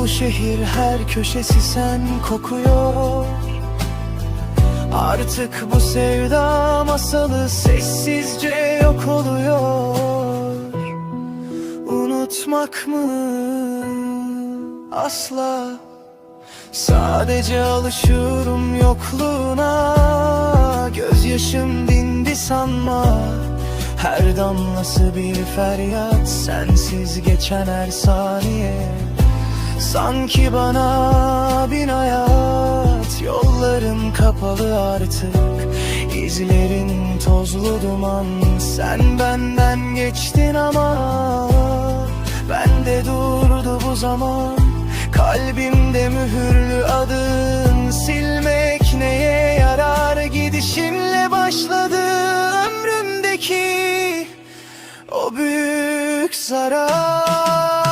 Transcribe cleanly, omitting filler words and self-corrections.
Bu şehir her köşesi sen kokuyor. Artık bu sevda masalı sessizce yok oluyor. Unutmak mı? Asla. Sadece alışıyorum yokluğuna. Gözyaşım dindi sanma. Her damlası bir feryat, sensiz geçen her saniye. Sanki bana bin hayat. Yollarım kapalı artık, İzlerin tozlu duman. Sen benden geçtin ama bende durdu bu zaman. Kalbimde mühürlü adın, silmek neye yarar? Gidişinle başladı ömrümdeki o büyük zarar.